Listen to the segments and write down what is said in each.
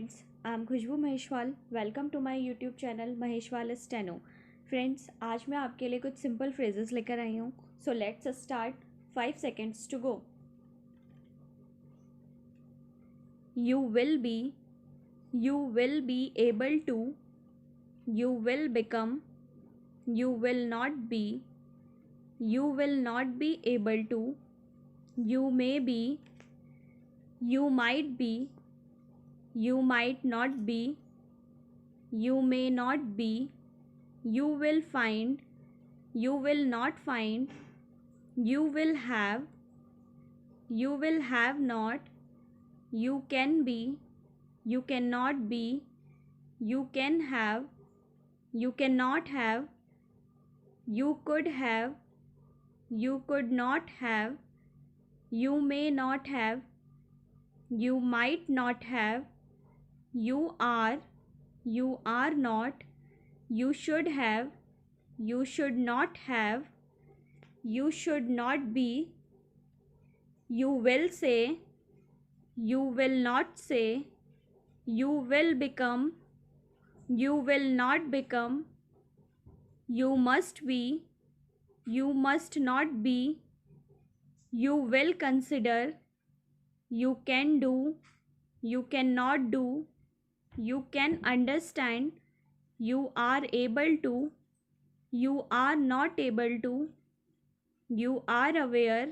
Friends, I am Khushbu Maheshwal. Welcome to my YouTube channel Maheshwal steno. Friends, आज मैं आपके लिए कुछ सिंपल फ्रेजेस लेकर आई हूँ। So let's start. 5 seconds to go. You will be, you will be able to, you will become, you will not be, you will not be able to, you may be, you might be, you might not be, you may not be, you will find, you will not find, you will have not, you can be, you cannot be, you can have, you cannot have, you could have, you could not have, you may not have, you might not have, you are not, you should have, you should not have, you should not be, you will say, you will not say, you will become, you will not become, you must be, you must not be, you will consider, you can do, you cannot do, you can understand, you are able to, you are not able to, you are aware,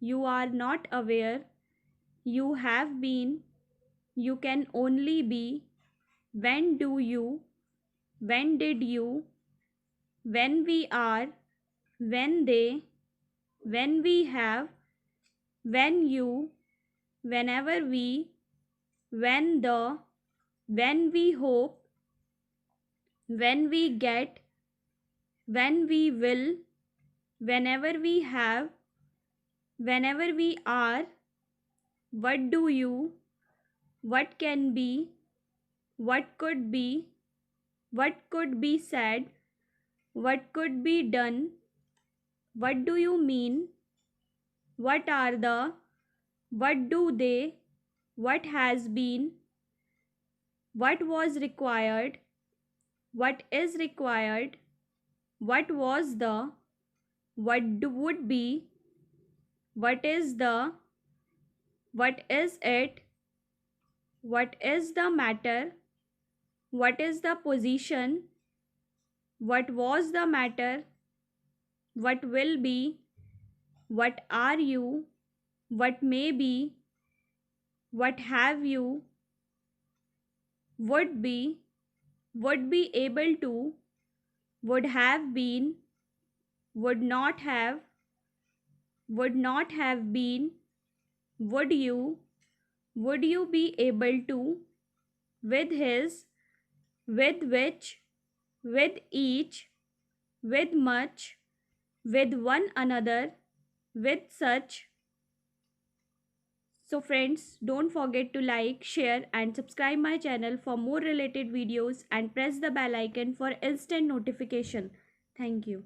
you are not aware, you have been, you can only be, when do you, when did you, when we are, when they, when we have, when you, whenever we, when the, when we hope, when we get, when we will, whenever we have, whenever we are, what do you, what can be, what could be, what could be said, what could be done, what do you mean, what are the, what do they, what has been, what was required, what is required, what was the, would be, what is the, what is it, what is the matter, what is the position, what was the matter, what will be, what are you, what may be, what have you, would be able to, would have been, would not have been, would you be able to, with his, with which, with each, with much, with one another, with such. So friends, don't forget to like, share and subscribe my channel for more related videos and press the bell icon for instant notification. Thank you.